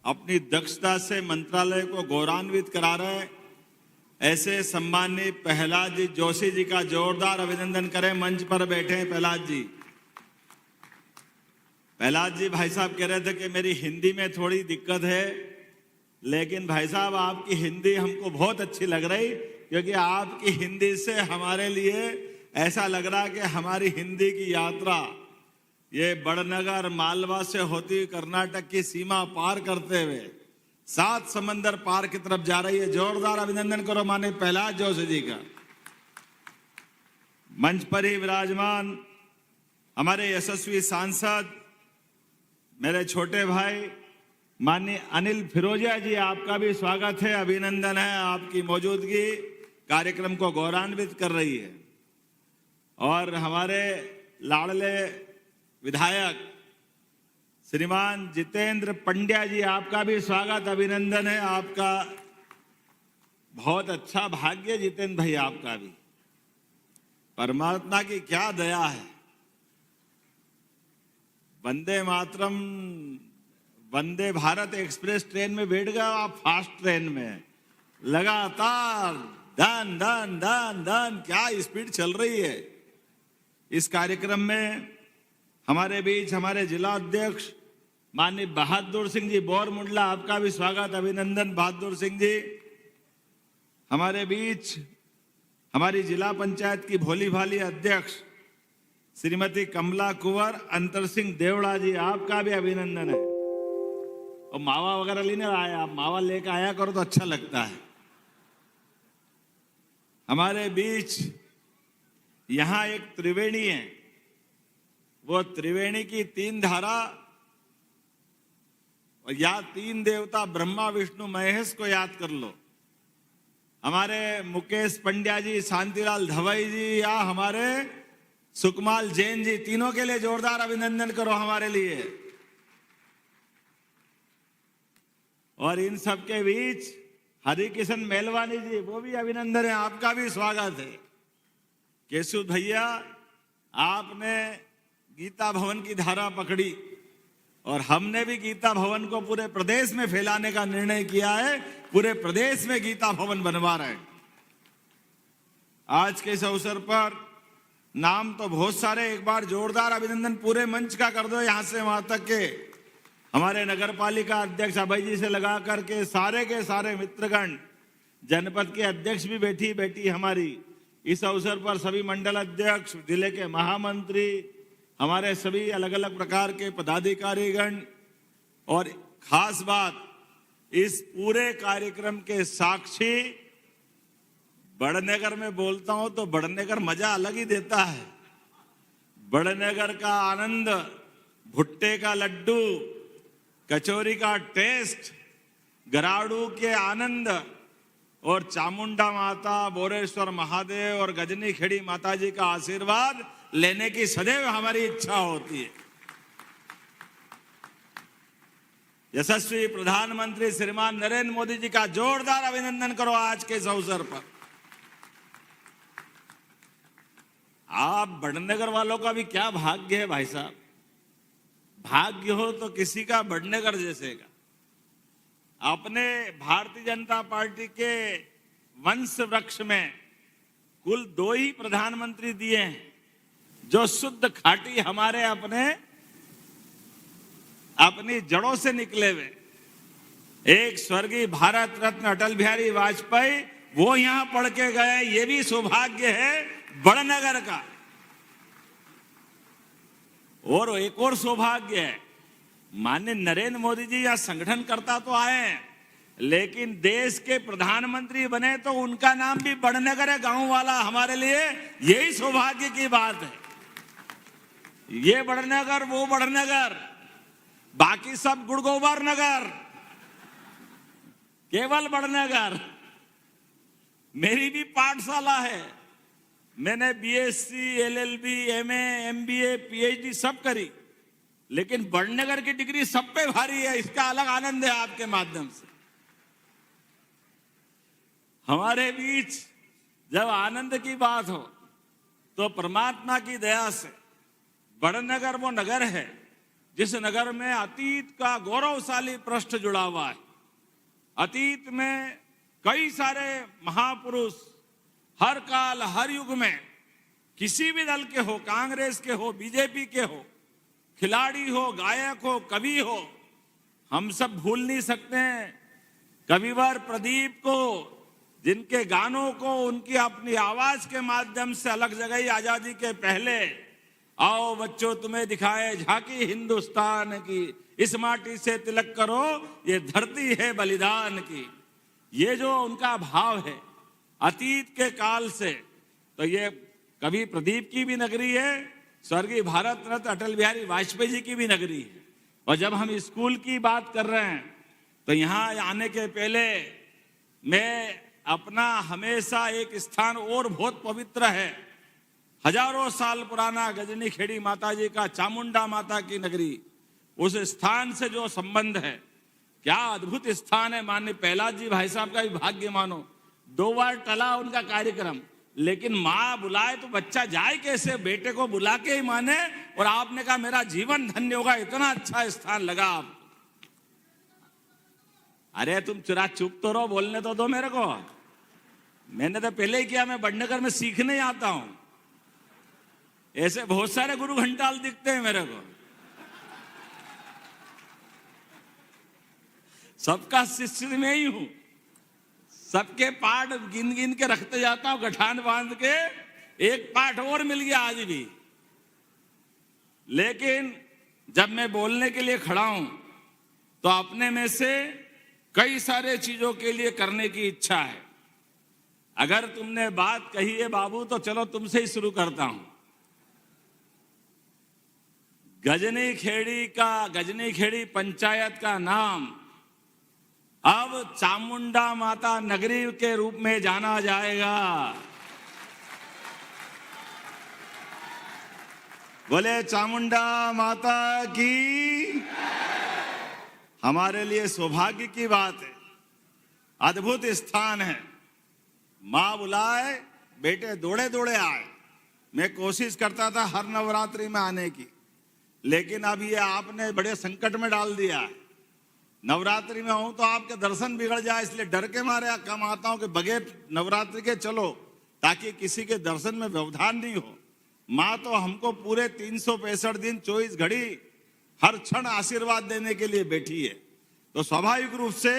अपनी दक्षता से मंत्रालय को गौरवान्वित करा रहे ऐसे सम्मानित प्रहलाद जी जोशी जी का जोरदार अभिनंदन करें। मंच पर बैठे हैं प्रहलाद जी। प्रहलाद जी भाई साहब कह रहे थे कि मेरी हिंदी में थोड़ी दिक्कत है, लेकिन भाई साहब आपकी हिंदी हमको बहुत अच्छी लग रही, क्योंकि आपकी हिंदी से हमारे लिए ऐसा लग रहा कि हमारी हिंदी की यात्रा ये बड़नगर मालवा से होती कर्नाटक की सीमा पार करते हुए 7 समंदर पार की तरफ जा रही है। जोरदार अभिनंदन करो माननीय प्रहलाद जोशी जी का। मंच पर ही विराजमान हमारे यशस्वी सांसद मेरे छोटे भाई माननीय अनिल फिरोजिया जी, आपका भी स्वागत है, अभिनंदन है। आपकी मौजूदगी कार्यक्रम को गौरवान्वित कर रही है। और हमारे लाडले विधायक श्रीमान जितेंद्र पंड्या जी, आपका भी स्वागत, अभिनंदन है। आपका बहुत अच्छा भाग्य जितेंद्र भाई, आपका भी। परमात्मा की क्या दया है। वंदे मातरम, वंदे भारत एक्सप्रेस ट्रेन में बैठ गए आप, फास्ट ट्रेन में लगातार धन धन धन धन, क्या स्पीड चल रही है। इस कार्यक्रम में हमारे बीच हमारे जिला अध्यक्ष माननीय बहादुर सिंह जी बोरमुंडला, आपका भी स्वागत, अभिनंदन बहादुर सिंह जी। हमारे बीच हमारी जिला पंचायत की भोली भाली अध्यक्ष श्रीमती कमला कुंवर अंतर सिंह देवड़ा जी, आपका भी अभिनंदन है। और मावा वगैरह लेने आए, आप मावा लेकर आया करो तो अच्छा लगता है। हमारे बीच यहां एक त्रिवेणी है, वो त्रिवेणी की 3 धारा और या 3 देवता ब्रह्मा विष्णु महेश को याद कर लो। हमारे मुकेश पंड्या जी, शांतिलाल धवई जी या हमारे सुकमाल जैन जी, तीनों के लिए जोरदार अभिनंदन करो हमारे लिए। और इन सब के बीच हरिकिशन मेलवानी जी, वो भी अभिनंदन है, आपका भी स्वागत है। केशव भैया, आपने गीता भवन की धारा पकड़ी और हमने भी गीता भवन को पूरे प्रदेश में फैलाने का निर्णय किया है। पूरे प्रदेश में गीता भवन बनवा रहे हैं। आज के इस अवसर पर नाम तो बहुत सारे, एक बार जोरदार अभिनंदन पूरे मंच का कर दो, यहां से वहां तक के हमारे नगर पालिका अध्यक्ष अभय जी से लगा करके सारे के सारे मित्रगण, जनपद के अध्यक्ष भी बैठी हमारी। इस अवसर पर सभी मंडल अध्यक्ष, जिले के महामंत्री, हमारे सभी अलग अलग प्रकार के पदाधिकारीगण, और खास बात इस पूरे कार्यक्रम के साक्षी बड़नगर में बोलता हूं तो बड़नगर मजा अलग ही देता है। बड़नगर का आनंद, भुट्टे का लड्डू, कचौरी का टेस्ट, गराड़ू के आनंद और चामुंडा माता, बोरेश्वर महादेव और गजनी खेड़ी माता जी का आशीर्वाद लेने की सदैव हमारी इच्छा होती है। यशस्वी प्रधानमंत्री श्रीमान नरेंद्र मोदी जी का जोरदार अभिनंदन करो आज के इस अवसर पर। आप बड़नगर वालों का भी क्या भाग्य है भाई साहब। भाग्य हो तो किसी का बड़नगर जैसे का। अपने भारतीय जनता पार्टी के वंश वृक्ष में कुल 2 ही प्रधानमंत्री दिए हैं जो शुद्ध खाटी हमारे अपनी जड़ों से निकले हुए। एक स्वर्गीय भारत रत्न अटल बिहारी वाजपेयी, वो यहां पढ़ के गए, ये भी सौभाग्य है बड़नगर का। और एक और सौभाग्य है, माननीय नरेंद्र मोदी जी यहां संगठन करता तो आए, लेकिन देश के प्रधानमंत्री बने तो उनका नाम भी बड़नगर है, गांव वाला। हमारे लिए यही सौभाग्य की बात है। ये बड़नगर, वो बड़नगर, बाकी सब गुड़गोबर नगर, केवल बड़नगर। मेरी भी पाठशाला है, मैंने BSc, LLB, MA, MBA, PhD सब करी, लेकिन बड़नगर की डिग्री सब पे भारी है। इसका अलग आनंद है आपके माध्यम से। हमारे बीच जब आनंद की बात हो तो परमात्मा की दया से बड़नगर वो नगर है जिस नगर में अतीत का गौरवशाली पृष्ठ जुड़ा हुआ है। अतीत में कई सारे महापुरुष हर काल हर युग में किसी भी दल के हो, कांग्रेस के हो, बीजेपी के हो, खिलाड़ी हो, गायक हो, कवि हो, हम सब भूल नहीं सकते हैं कविवर प्रदीप को, जिनके गानों को उनकी अपनी आवाज के माध्यम से अलग जगह आजादी के पहले, आओ बच्चों तुम्हें दिखाए झांकी हिंदुस्तान की, इस माटी से तिलक करो ये धरती है बलिदान की। ये जो उनका भाव है अतीत के काल से, तो ये कवि प्रदीप की भी नगरी है, स्वर्गीय भारत रत्न अटल बिहारी वाजपेयी जी की भी नगरी है। और जब हम स्कूल की बात कर रहे हैं तो यहाँ आने के पहले मैं अपना हमेशा एक स्थान और बहुत पवित्र है, हजारों साल पुराना गजनी खेड़ी माता जी का, चामुंडा माता की नगरी, उस स्थान से जो संबंध है, क्या अद्भुत स्थान है। माननीय प्रहलाद जी भाई साहब का भी भाग्य मानो, 2 बार टला उनका कार्यक्रम, लेकिन माँ बुलाए तो बच्चा जाए कैसे, बेटे को बुला के ही माने। और आपने कहा मेरा जीवन धन्य होगा, इतना अच्छा स्थान लगा आप। अरे तुम चुप तो रहो, बोलने तो दो मेरे को। मैंने तो पहले ही किया, मैं बड़नगर में सीखने आता हूं। ऐसे बहुत सारे गुरु घंटाल दिखते हैं मेरे को, सबका शिष्य में ही हूं, सबके पाठ गिन गिन के रखते जाता हूं, गठान बांध के। एक पाठ और मिल गया आज भी। लेकिन जब मैं बोलने के लिए खड़ा हूं तो अपने में से कई सारे चीजों के लिए करने की इच्छा है। अगर तुमने बात कही है बाबू तो चलो तुमसे ही शुरू करता हूं। गजनी खेड़ी पंचायत का नाम अब चामुंडा माता नगरी के रूप में जाना जाएगा। बोले चामुंडा माता की। हमारे लिए सौभाग्य की बात है, अद्भुत स्थान है। माँ बुलाए, बेटे दौड़े दौड़े आए। मैं कोशिश करता था हर नवरात्रि में आने की, लेकिन अब ये आपने बड़े संकट में डाल दिया है। नवरात्रि में हूं तो आपके दर्शन बिगड़ जाए, इसलिए डर के मारे कम आता हूं कि बगैर नवरात्रि के चलो, ताकि किसी के दर्शन में व्यवधान नहीं हो। माँ तो हमको पूरे 365 दिन 24 घड़ी हर क्षण आशीर्वाद देने के लिए बैठी है। तो स्वाभाविक रूप से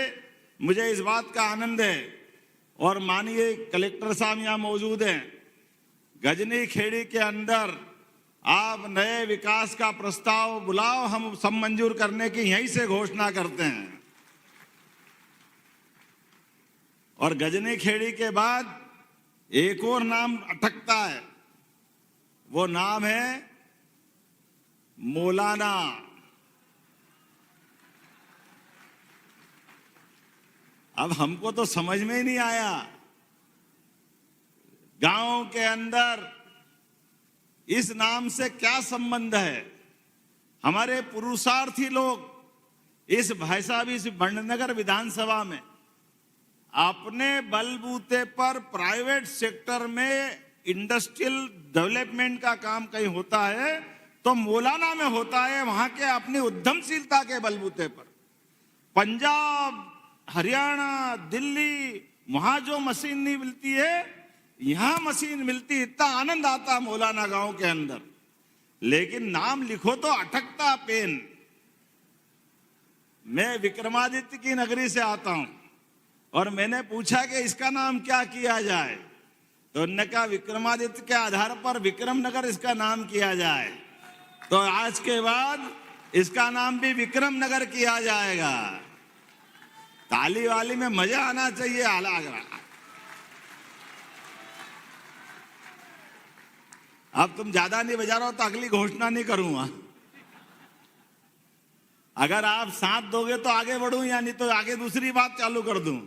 मुझे इस बात का आनंद है। और माननीय कलेक्टर साहब यहाँ मौजूद हैं। गजनी खेड़ी के अंदर आप नए विकास का प्रस्ताव बुलाओ, हम सब मंजूर करने की यहीं से घोषणा करते हैं। और गजनी खेड़ी के बाद एक और नाम अटकता है, वो नाम है मौलाना। अब हमको तो समझ में ही नहीं आया, गांव के अंदर इस नाम से क्या संबंध है। हमारे पुरुषार्थी लोग इस भाई साहब इस बड़नगर विधानसभा में अपने बलबूते पर प्राइवेट सेक्टर में इंडस्ट्रियल डेवलपमेंट का काम कहीं होता है तो मौलाना में होता है, वहां के अपनी उद्यमशीलता के बलबूते पर। पंजाब, हरियाणा, दिल्ली, वहां जो मशीन नहीं मिलती है, यहां मशीन मिलती। इतना आनंद आता मौलाना गांव के अंदर। लेकिन नाम लिखो तो अटकता पेन। मैं विक्रमादित्य की नगरी से आता हूं और मैंने पूछा कि इसका नाम क्या किया जाए, तो उन्होंने कहा विक्रमादित्य के आधार पर विक्रमनगर इसका नाम किया जाए। तो आज के बाद इसका नाम भी विक्रमनगर किया जाएगा। ताली वाली में मजा आना चाहिए। अब तुम ज्यादा नहीं बजा रहे हो तो अगली घोषणा नहीं करूंगा। अगर आप साथ दोगे तो आगे बढ़ूं, या नहीं तो आगे दूसरी बात चालू कर दूं।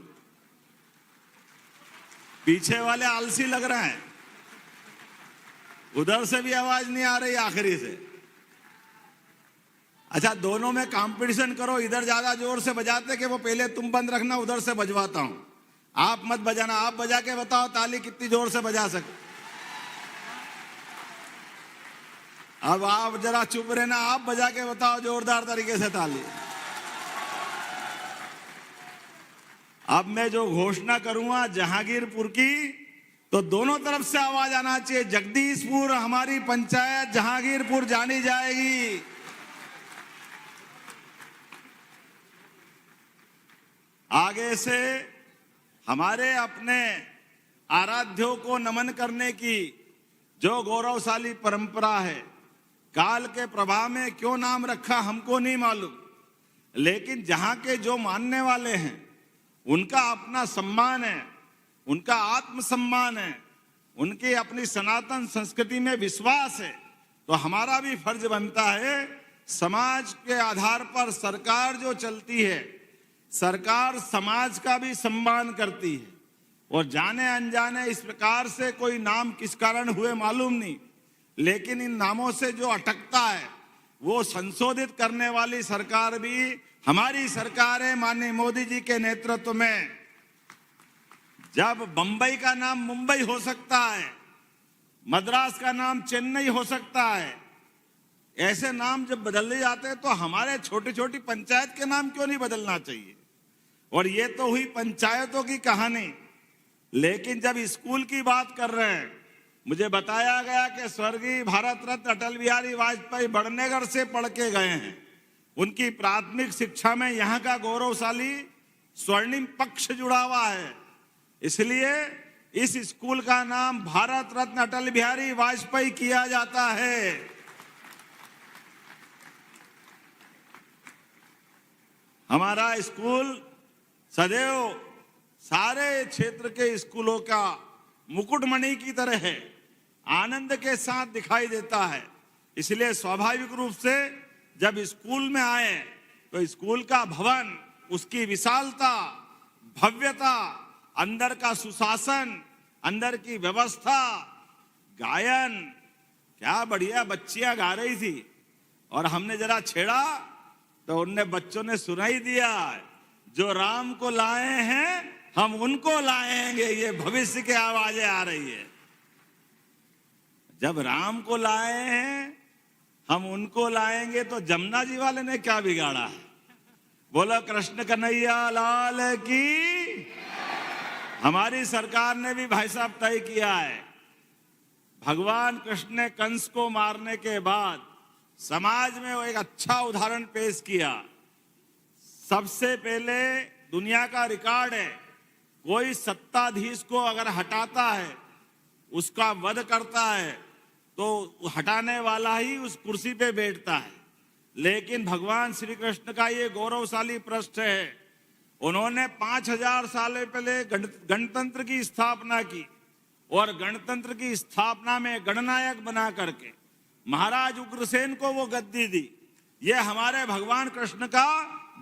पीछे वाले आलसी लग रहे हैं, उधर से भी आवाज नहीं आ रही आखिरी से। अच्छा, दोनों में कंपटीशन करो, इधर ज्यादा जोर से बजाते कि वो पहले तुम बंद रखना, उधर से बजवाता हूं। आप मत बजाना, आप बजा के बताओ ताली कितनी जोर से बजा सकते। अब आप जरा चुप रहना, आप बजा के बताओ जोरदार तरीके से ताली। अब मैं जो घोषणा करूंगा जहांगीरपुर की, तो दोनों तरफ से आवाज आना चाहिए। जगदीशपुर हमारी पंचायत जहांगीरपुर जानी जाएगी। आगे से हमारे अपने आराध्यों को नमन करने की जो गौरवशाली परंपरा है, काल के प्रभाव में क्यों नाम रखा हमको नहीं मालूम, लेकिन जहां के जो मानने वाले हैं उनका अपना सम्मान है, उनका आत्मसम्मान है, उनकी अपनी सनातन संस्कृति में विश्वास है। तो हमारा भी फर्ज बनता है, समाज के आधार पर सरकार जो चलती है, सरकार समाज का भी सम्मान करती है। और जाने अनजाने इस प्रकार से कोई नाम किस कारण हुए मालूम नहीं, लेकिन इन नामों से जो अटकता है वो संशोधित करने वाली सरकार भी हमारी सरकार है, माननीय मोदी जी के नेतृत्व में। जब बंबई का नाम मुंबई हो सकता है, मद्रास का नाम चेन्नई हो सकता है, ऐसे नाम जब बदल जाते हैं तो हमारे छोटी छोटी पंचायत के नाम क्यों नहीं बदलना चाहिए। और ये तो हुई पंचायतों की कहानी, लेकिन जब स्कूल की बात कर रहे हैं, मुझे बताया गया कि स्वर्गीय भारत रत्न अटल बिहारी वाजपेयी बड़नेगर से पढ़ के गए हैं। उनकी प्राथमिक शिक्षा में यहाँ का गौरवशाली स्वर्णिम पक्ष जुड़ा हुआ है, इसलिए इस स्कूल का नाम भारत रत्न अटल बिहारी वाजपेयी किया जाता है। हमारा स्कूल सदैव सारे क्षेत्र के स्कूलों का मुकुटमणि की तरह है, आनंद के साथ दिखाई देता है। इसलिए स्वाभाविक रूप से जब स्कूल में आए तो स्कूल का भवन, उसकी विशालता, भव्यता, अंदर का सुशासन, अंदर की व्यवस्था, गायन, क्या बढ़िया बच्चियां गा रही थी। और हमने जरा छेड़ा तो उनने बच्चों ने सुनाई दिया, जो राम को लाए हैं हम उनको लाएंगे, ये भविष्य की आवाजें आ रही है। जब राम को लाए हैं हम उनको लाएंगे तो जमुना जी वाले ने क्या बिगाड़ा है। बोलो कृष्ण कन्हैया लाल की। हमारी सरकार ने भी भाई साहब तय किया है, भगवान कृष्ण ने कंस को मारने के बाद समाज में वो एक अच्छा उदाहरण पेश किया। सबसे पहले दुनिया का रिकॉर्ड है, कोई सत्ताधीश को अगर हटाता है, उसका वध करता है, तो हटाने वाला ही उस कुर्सी पे बैठता है। लेकिन भगवान श्री कृष्ण का ये गौरवशाली पृष्ठ है, उन्होंने 5000 साल पहले गणतंत्र की स्थापना की और गणतंत्र की स्थापना में गणनायक बना करके महाराज उग्रसेन को वो गद्दी दी। ये हमारे भगवान कृष्ण का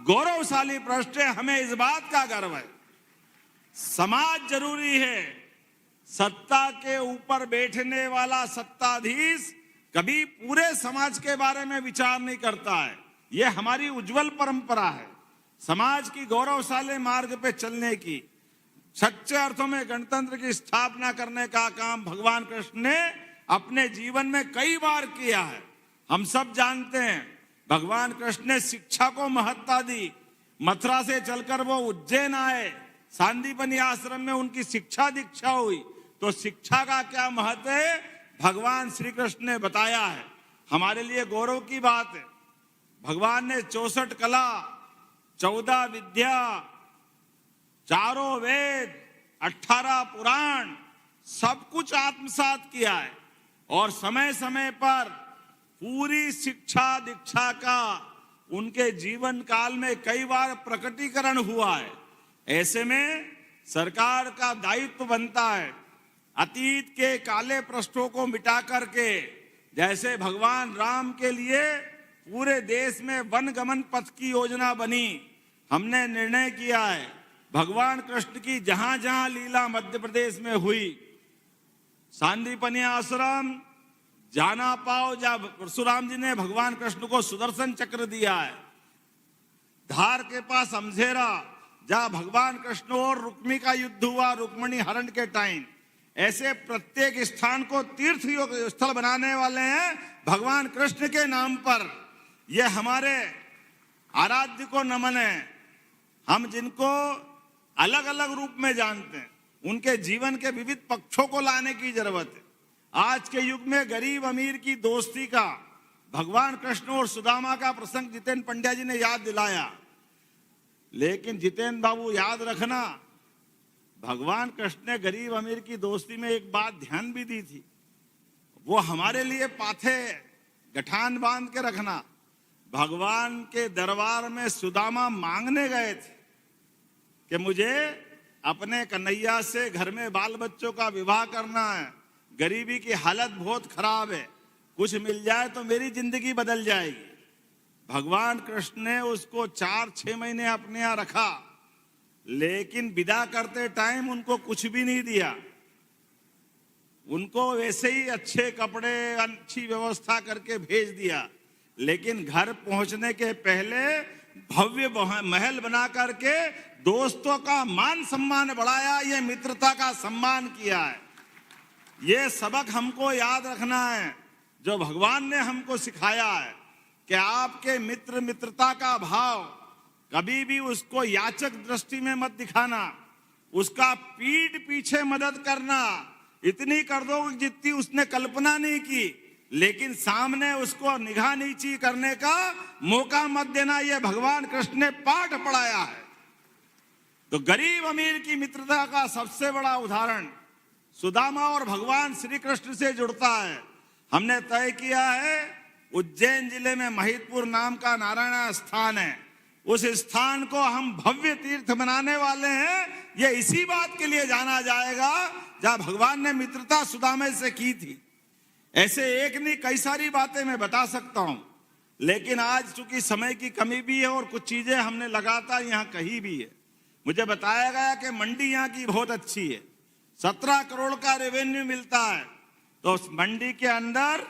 गौरवशाली पृष्ठ है, हमें इस बात का गर्व है। समाज जरूरी है, सत्ता के ऊपर बैठने वाला सत्ताधीश कभी पूरे समाज के बारे में विचार नहीं करता है। यह हमारी उज्जवल परंपरा है, समाज की गौरवशाली मार्ग पे चलने की, सच्चे अर्थों में गणतंत्र की स्थापना करने का काम भगवान कृष्ण ने अपने जीवन में कई बार किया है। हम सब जानते हैं भगवान कृष्ण ने शिक्षा को महत्ता दी। मथुरा से चलकर वो उज्जैन आए, सांदीपनि आश्रम में उनकी शिक्षा दीक्षा हुई। तो शिक्षा का क्या महत्व है भगवान श्री कृष्ण ने बताया है। हमारे लिए गौरव की बात है, भगवान ने 64 कला, 14 विद्या, 4 वेद, 18 पुराण, सब कुछ आत्मसात किया है। और समय समय पर पूरी शिक्षा दीक्षा का उनके जीवन काल में कई बार प्रकटीकरण हुआ है। ऐसे में सरकार का दायित्व बनता है अतीत के काले पृष्ठों को मिटा करके, जैसे भगवान राम के लिए पूरे देश में वन गमन पथ की योजना बनी, हमने निर्णय किया है भगवान कृष्ण की जहां जहां लीला मध्य प्रदेश में हुई, सांदीपनि आश्रम, जाना पाओ जहाँ परशुराम जी ने भगवान कृष्ण को सुदर्शन चक्र दिया है, धार के पास अमझेरा जहाँ भगवान कृष्ण और रुक्मी का युद्ध हुआ रुक्मिणी हरण के टाइम, ऐसे प्रत्येक स्थान को तीर्थ स्थल बनाने वाले हैं भगवान कृष्ण के नाम पर। ये हमारे आराध्य को नमन है। हम जिनको अलग अलग रूप में जानते हैं, उनके जीवन के विविध पक्षों को लाने की जरूरत है। आज के युग में गरीब अमीर की दोस्ती का भगवान कृष्ण और सुदामा का प्रसंग जितेंद्र पंड्या जी ने याद दिलाया। लेकिन जितेंद्र बाबू याद रखना, भगवान कृष्ण ने गरीब अमीर की दोस्ती में एक बात ध्यान भी दी थी, वो हमारे लिए पाथे गठान बांध के रखना। भगवान के दरबार में सुदामा मांगने गए थे कि मुझे अपने कन्हैया से घर में बाल बच्चों का विवाह करना है, गरीबी की हालत बहुत खराब है, कुछ मिल जाए तो मेरी जिंदगी बदल जाएगी। भगवान कृष्ण ने उसको 4-6 महीने अपने यहाँ रखा, लेकिन विदा करते टाइम उनको कुछ भी नहीं दिया। उनको वैसे ही अच्छे कपड़े, अच्छी व्यवस्था करके भेज दिया। लेकिन घर पहुंचने के पहले भव्य महल बना करके दोस्तों का मान सम्मान बढ़ाया, ये मित्रता का सम्मान किया है। ये सबक हमको याद रखना है, जो भगवान ने हमको सिखाया है कि आपके मित्र मित्रता का भाव कभी भी उसको याचक दृष्टि में मत दिखाना, उसका पीठ पीछे मदद करना। इतनी कर दो जितनी उसने कल्पना नहीं की, लेकिन सामने उसको निगाह नीची करने का मौका मत देना। यह भगवान कृष्ण ने पाठ पढ़ाया है। तो गरीब अमीर की मित्रता का सबसे बड़ा उदाहरण सुदामा और भगवान श्री कृष्ण से जुड़ता है। हमने तय किया है उज्जैन जिले में महिदपुर नाम का नारायण स्थान है, उस स्थान को हम भव्य तीर्थ बनाने वाले हैं। ये इसी बात के लिए जाना जाएगा जहां भगवान ने मित्रता सुदामा से की थी। ऐसे एक नहीं कई सारी बातें मैं बता सकता हूं, लेकिन आज चूंकि समय की कमी भी है और कुछ चीजें हमने लगातार यहाँ कही भी है। मुझे बताया गया कि मंडी यहाँ की बहुत अच्छी है, 17 करोड़ का रेवेन्यू मिलता है। तो उस मंडी के अंदर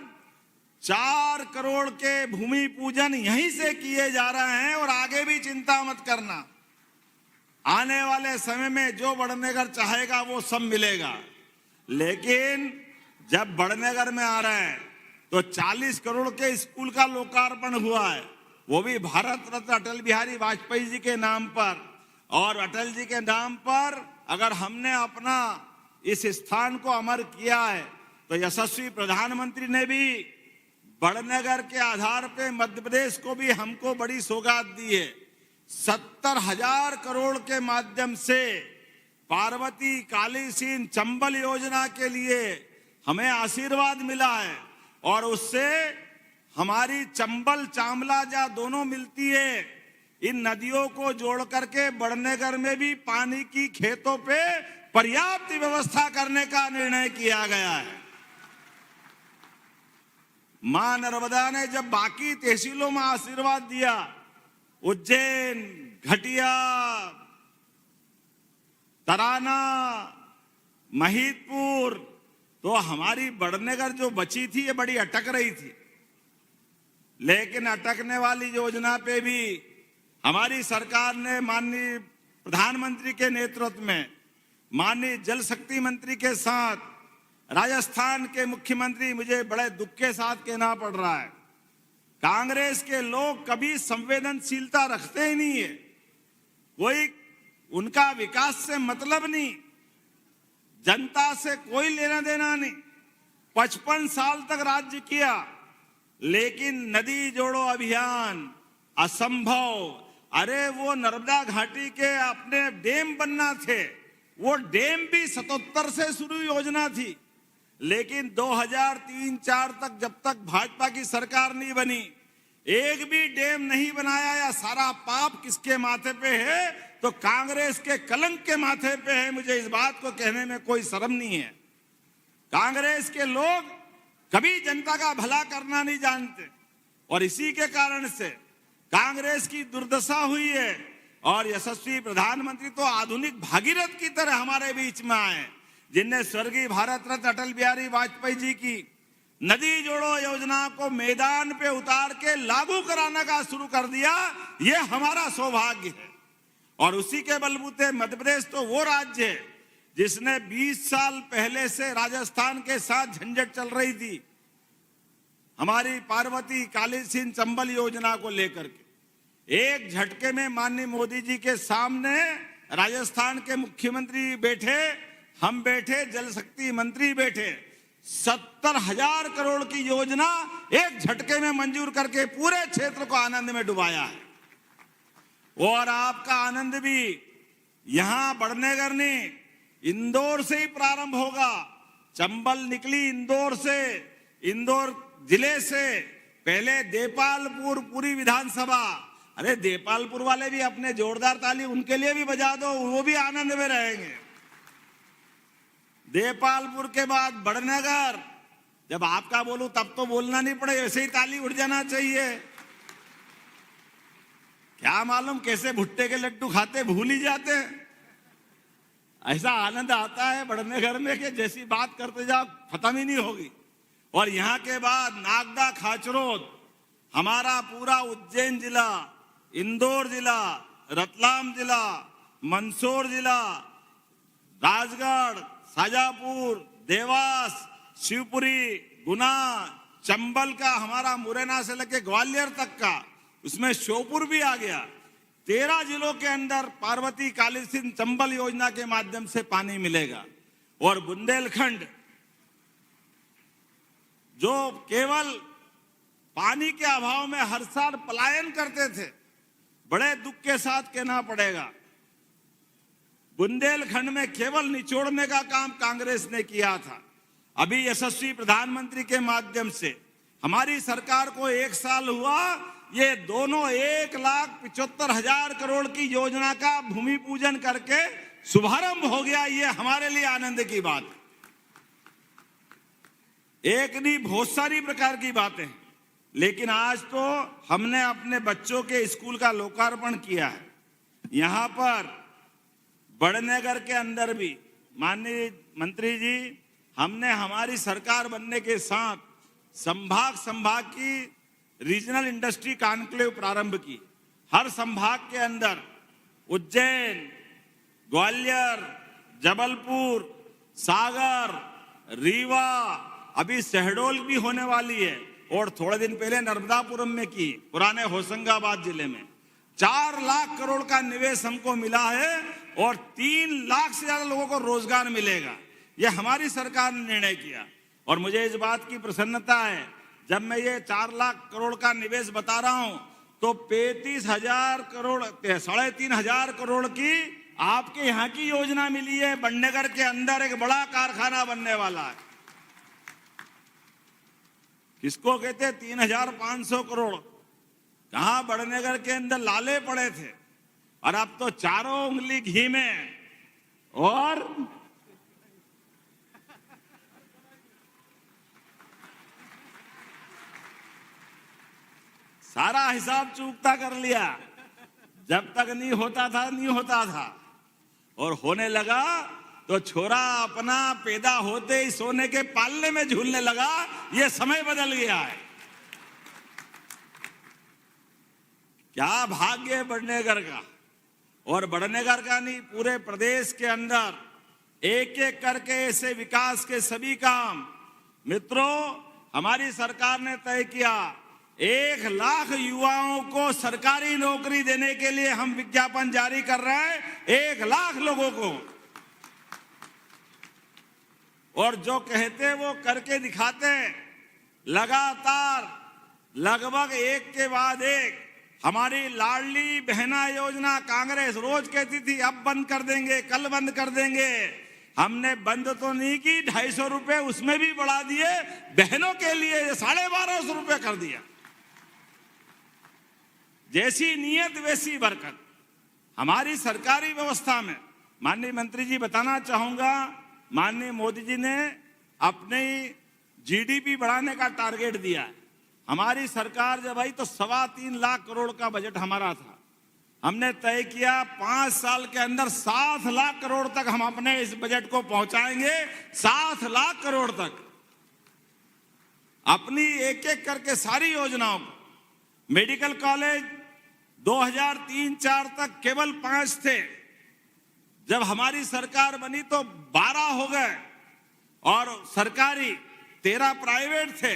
4 करोड़ के भूमि पूजन यहीं से किए जा रहे हैं। और आगे भी चिंता मत करना, आने वाले समय में जो बड़नगर चाहेगा वो सब मिलेगा। लेकिन जब बड़नगर में आ रहे हैं तो 40 करोड़ के स्कूल का लोकार्पण हुआ है, वो भी भारत रत्न अटल बिहारी वाजपेयी जी के नाम पर। और अटल जी के नाम पर अगर हमने अपना इस स्थान को अमर किया है, तो यशस्वी प्रधानमंत्री ने भी बड़नगर के आधार पे मध्य प्रदेश को भी हमको बड़ी सौगात दी है। 70,000 करोड़ के माध्यम से पार्वती काली सीन चंबल योजना के लिए हमें आशीर्वाद मिला है। और उससे हमारी चंबल चामलाजा दोनों मिलती है। इन नदियों को जोड़ करके बड़नगर में भी पानी की खेतों पे पर्याप्त व्यवस्था करने का निर्णय किया गया है। मां नर्मदा ने जब बाकी तहसीलों में आशीर्वाद दिया, उज्जैन, घटिया, तराना, महिदपुर, तो हमारी बड़नगर जो बची थी ये बड़ी अटक रही थी। लेकिन अटकने वाली योजना पे भी हमारी सरकार ने माननीय प्रधानमंत्री के नेतृत्व में, माननीय जल शक्ति मंत्री के साथ, राजस्थान के मुख्यमंत्री, मुझे बड़े दुख के साथ कहना पड़ रहा है, कांग्रेस के लोग कभी संवेदनशीलता रखते ही नहीं है। कोई उनका विकास से मतलब नहीं, जनता से कोई लेना देना नहीं। 55 साल तक राज्य किया, लेकिन नदी जोड़ो अभियान असंभव। अरे वो नर्मदा घाटी के अपने डैम बनना थे, वो डैम भी 77 से शुरू योजना थी, लेकिन 2003-4 तक जब तक भाजपा की सरकार नहीं बनी, एक भी डैम नहीं बनाया। या सारा पाप किसके माथे पे है? तो कांग्रेस के कलंक के माथे पे है। मुझे इस बात को कहने में कोई शर्म नहीं है। कांग्रेस के लोग कभी जनता का भला करना नहीं जानते, और इसी के कारण से कांग्रेस की दुर्दशा हुई है। और यशस्वी प्रधानमंत्री तो आधुनिक भागीरथ की तरह हमारे बीच में आए, जिनने स्वर्गीय भारत रत्न अटल बिहारी वाजपेयी जी की नदी जोड़ो योजना को मैदान पे उतार के लागू कराने का शुरू कर दिया। ये हमारा सौभाग्य है। और उसी के बलबूते मध्य प्रदेश तो वो राज्य है जिसने 20 साल पहले से राजस्थान के साथ झंझट चल रही थी, हमारी पार्वती काली सिंह चंबल योजना को लेकर के, एक झटके में माननीय मोदी जी के सामने राजस्थान के मुख्यमंत्री बैठे, हम बैठे, जल शक्ति मंत्री बैठे, 70,000 करोड़ की योजना एक झटके में मंजूर करके पूरे क्षेत्र को आनंद में डुबाया है। और आपका आनंद भी यहां बढ़नेगर नहीं, इंदौर से ही प्रारंभ होगा। चंबल निकली इंदौर से, इंदौर जिले से पहले देपालपुर पूरी विधानसभा, अरे देपालपुर वाले भी अपने जोरदार ताली उनके लिए भी बजा दो, वो भी आनंद में रहेंगे। देपालपुर के बाद बड़नगर, जब आपका बोलूं तब तो बोलना नहीं पड़े, ऐसे ही ताली उड़ जाना चाहिए। क्या मालूम कैसे भुट्टे के लड्डू खाते भूल ही जाते हैं, ऐसा आनंद आता है बड़नगर में कि जैसी बात करते जाओ खत्म ही नहीं होगी। और यहां के बाद नागदा खाचरोद, हमारा पूरा उज्जैन जिला, इंदौर जिला, रतलाम जिला, मंदसौर जिला, राजगढ़, शाजापुर, देवास, शिवपुरी, गुना, चंबल का हमारा मुरैना से लेके ग्वालियर तक का, उसमें श्योपुर भी आ गया। 13 जिलों के अंदर पार्वती काली सिंह चंबल योजना के माध्यम से पानी मिलेगा। और बुंदेलखंड जो केवल पानी के अभाव में हर साल पलायन करते थे, बड़े दुख के साथ कहना पड़ेगा, बुंदेलखंड में केवल निचोड़ने का काम कांग्रेस ने किया था। अभी यशस्वी प्रधानमंत्री के माध्यम से हमारी सरकार को 1 साल हुआ, ये दोनों 1,75,000 करोड़ की योजना का भूमि पूजन करके शुभारंभ हो गया। ये हमारे लिए आनंद की बात है। एक नहीं, बहुत सारी प्रकार की बातें हैं, लेकिन आज तो हमने अपने बच्चों के स्कूल का लोकार्पण किया है। यहां पर बड़नगर के अंदर भी माननीय मंत्री जी, हमने हमारी सरकार बनने के साथ संभाग की रीजनल इंडस्ट्री कॉन्क्लेव प्रारंभ की। हर संभाग के अंदर उज्जैन, ग्वालियर, जबलपुर, सागर, रीवा, अभी शहडोल भी होने वाली है, और थोड़े दिन पहले नर्मदापुरम में की, पुराने होशंगाबाद जिले में। 4 लाख करोड़ का निवेश हमको मिला है और 3 लाख से ज्यादा लोगों को रोजगार मिलेगा। यह हमारी सरकार ने निर्णय किया। और मुझे इस बात की प्रसन्नता है, जब मैं ये 4 लाख करोड़ का निवेश बता रहा हूं, तो 35,000 करोड़, 3,500 करोड़ की आपके यहाँ की योजना मिली है। बड़नगर के अंदर एक बड़ा कारखाना बनने वाला है। किसको कहते 3,500 करोड़, कहां बड़नगर के अंदर लाले पड़े थे, और अब तो चारों उंगली घी में। और सारा हिसाब चूकता कर लिया, जब तक नहीं होता था, और होने लगा तो छोरा अपना पैदा होते ही सोने के पालने में झूलने लगा। ये समय बदल गया है। क्या भाग्य है बड़नगर का। और बड़नगर का नहीं, पूरे प्रदेश के अंदर एक एक करके ऐसे विकास के सभी काम। मित्रों, हमारी सरकार ने तय किया 1 लाख युवाओं को सरकारी नौकरी देने के लिए हम विज्ञापन जारी कर रहे हैं, 1 लाख लोगों को। और जो कहते वो करके दिखाते। लगातार लगभग एक के बाद एक हमारी लाडली बहना योजना कांग्रेस रोज कहती थी अब बंद कर देंगे, कल बंद कर देंगे। हमने बंद तो नहीं की, 250 रुपए उसमें भी बढ़ा दिए, बहनों के लिए 1250 रुपए कर दिया। जैसी नीयत वैसी बरकत। हमारी सरकारी व्यवस्था में माननीय मंत्री जी बताना चाहूंगा, माननीय मोदी जी ने अपने जीडीपी बढ़ाने का टारगेट दिया है। हमारी सरकार जब आई तो 3.25 लाख करोड़ का बजट हमारा था। हमने तय किया 5 साल के अंदर 7 लाख करोड़ तक हम अपने इस बजट को पहुंचाएंगे। 7 लाख करोड़ तक अपनी एक एक करके सारी योजनाओं को। मेडिकल कॉलेज 2003-4 तक केवल 5 थे। जब हमारी सरकार बनी तो 12 हो गए और सरकारी, 13 प्राइवेट थे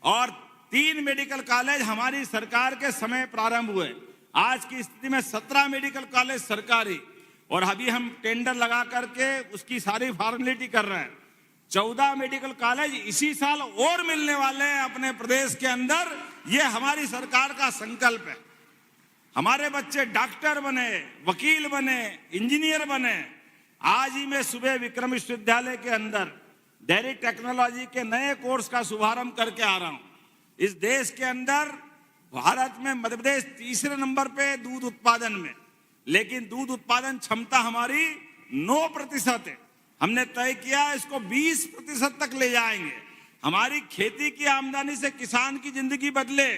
और 3 मेडिकल कॉलेज हमारी सरकार के समय प्रारंभ हुए। आज की स्थिति में 17 मेडिकल कॉलेज सरकारी, और अभी हम टेंडर लगा करके उसकी सारी फॉर्मेलिटी कर रहे हैं। 14 मेडिकल कॉलेज इसी साल और मिलने वाले हैं अपने प्रदेश के अंदर। ये हमारी सरकार का संकल्प है। हमारे बच्चे डॉक्टर बने, वकील बने, इंजीनियर बने। आज ही मैं सुबह विक्रम विश्वविद्यालय के अंदर डेयरी टेक्नोलॉजी के नए कोर्स का शुभारंभ करके आ रहा हूं। इस देश के अंदर भारत में मध्य प्रदेश तीसरे नंबर पे दूध उत्पादन में, लेकिन दूध उत्पादन क्षमता हमारी 9% है। हमने तय किया इसको 20% तक ले जाएंगे। हमारी खेती की आमदनी से किसान की जिंदगी बदले,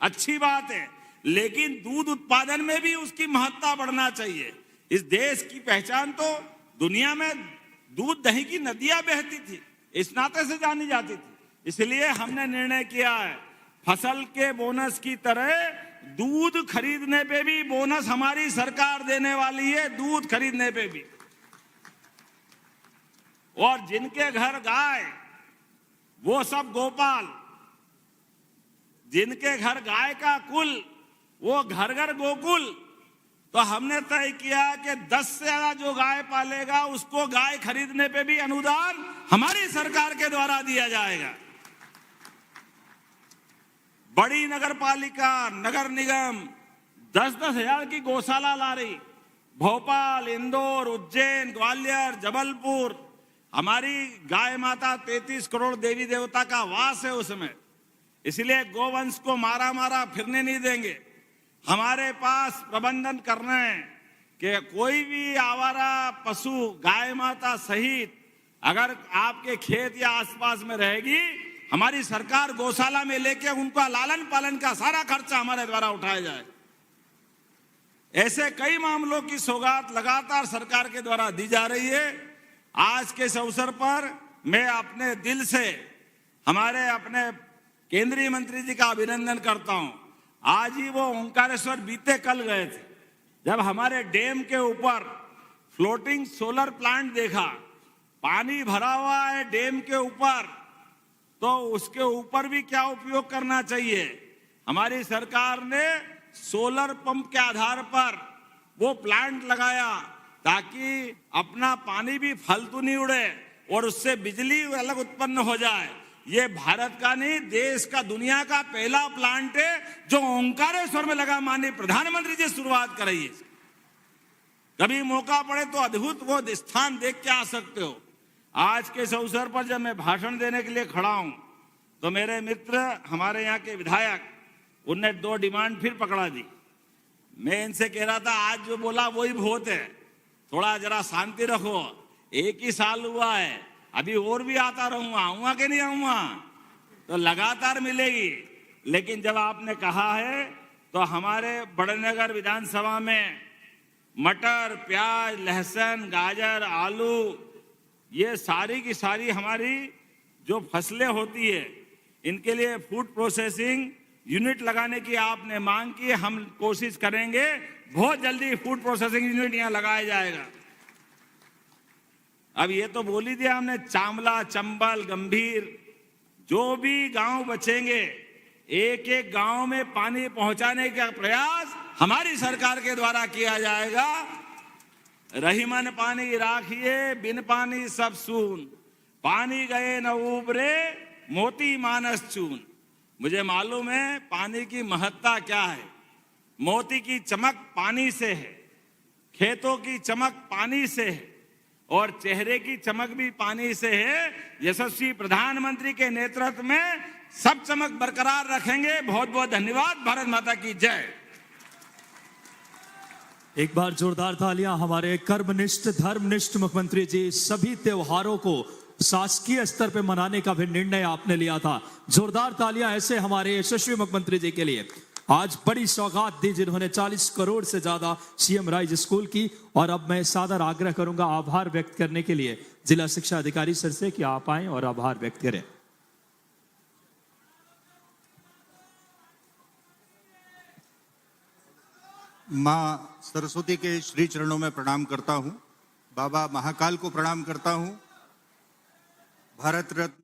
अच्छी बात है, लेकिन दूध उत्पादन में भी उसकी महत्ता बढ़ना चाहिए। इस देश की पहचान तो दुनिया में दूध दही की नदियां बहती थी, इस नाते से जानी जाती थी। इसलिए हमने निर्णय किया है फसल के बोनस की तरह दूध खरीदने पे भी बोनस हमारी सरकार देने वाली है, दूध खरीदने पे भी। और जिनके घर गाय वो सब गोपाल, जिनके घर गाय का कुल वो घर घर गोकुल। तो हमने तय किया कि 10 से ज्यादा जो गाय पालेगा उसको गाय खरीदने पे भी अनुदान हमारी सरकार के द्वारा दिया जाएगा। बड़ी नगर पालिका, नगर निगम 10-10 हजार की गौशाला ला रही। भोपाल, इंदौर, उज्जैन, ग्वालियर, जबलपुर, हमारी गाय माता 33 करोड़ देवी देवता का वास है उसमें। इसलिए गोवंश को मारा मारा फिरने नहीं देंगे। हमारे पास प्रबंधन करना है कि कोई भी आवारा पशु गाय माता सहित अगर आपके खेत या आसपास में रहेगी, हमारी सरकार गौशाला में लेके उनका लालन पालन का सारा खर्चा हमारे द्वारा उठाया जाए। ऐसे कई मामलों की सौगात लगातार सरकार के द्वारा दी जा रही है। आज के इस अवसर पर मैं अपने दिल से हमारे अपने केंद्रीय मंत्री जी का अभिनंदन करता हूं। आज ही वो ओंकारेश्वर बीते कल गए थे, जब हमारे डैम के ऊपर फ्लोटिंग सोलर प्लांट देखा। पानी भरा हुआ है डैम के ऊपर, तो उसके ऊपर भी क्या उपयोग करना चाहिए। हमारी सरकार ने सोलर पंप के आधार पर वो प्लांट लगाया ताकि अपना पानी भी फालतू नहीं उड़े और उससे बिजली अलग उत्पन्न हो जाए। ये भारत का नहीं, देश का, दुनिया का पहला प्लांट है जो ओंकारेश्वर में लगा। माननीय प्रधानमंत्री जी शुरुआत कराइए। कभी मौका पड़े तो अद्भुत वो स्थान देख के आ सकते हो। आज के इस अवसर पर जब मैं भाषण देने के लिए खड़ा हूं तो मेरे मित्र हमारे यहाँ के विधायक, उनने 2 डिमांड फिर पकड़ा दी। मैं इनसे कह रहा था आज जो बोला वही बहुत है, थोड़ा जरा शांति रखो। 1 ही साल हुआ है, अभी और भी आता रहूंगा, आऊंगा कि नहीं आऊंगा, तो लगातार मिलेगी। लेकिन जब आपने कहा है तो हमारे बड़नगर विधानसभा में मटर, प्याज, लहसुन, गाजर, आलू, ये सारी की सारी हमारी जो फसलें होती है, इनके लिए फूड प्रोसेसिंग यूनिट लगाने की आपने मांग की। हम कोशिश करेंगे बहुत जल्दी फूड प्रोसेसिंग यूनिट यहाँ लगाया जाएगा। अब ये तो बोल ही दिया हमने, चामला, चंबल, गंभीर, जो भी गांव बचेंगे एक एक गांव में पानी पहुंचाने का प्रयास हमारी सरकार के द्वारा किया जाएगा। रही मन पानी राखिए, बिन पानी सब सून, पानी गए न उबरे, मोती मानस चून। मुझे मालूम है पानी की महत्ता क्या है। मोती की चमक पानी से है, खेतों की चमक पानी से है और चेहरे की चमक भी पानी से है। यशस्वी प्रधानमंत्री के नेतृत्व में सब चमक बरकरार रखेंगे। बहुत बहुत धन्यवाद। भारत माता की जय। एक बार जोरदार तालियां हमारे कर्मनिष्ठ, धर्मनिष्ठ मुख्यमंत्री जी। सभी त्योहारों को शासकीय स्तर पे मनाने का भी निर्णय आपने लिया था। जोरदार तालियां ऐसे हमारे यशस्वी मुख्यमंत्री जी के लिए। आज बड़ी सौगात दी जिन्होंने 40 करोड़ से ज्यादा सीएम राइज स्कूल की। और अब मैं सादर आग्रह करूंगा आभार व्यक्त करने के लिए जिला शिक्षा अधिकारी सर से कि आप आए और आभार व्यक्त करें। मां सरस्वती के श्री चरणों में प्रणाम करता हूं। बाबा महाकाल को प्रणाम करता हूं। भारत रत्न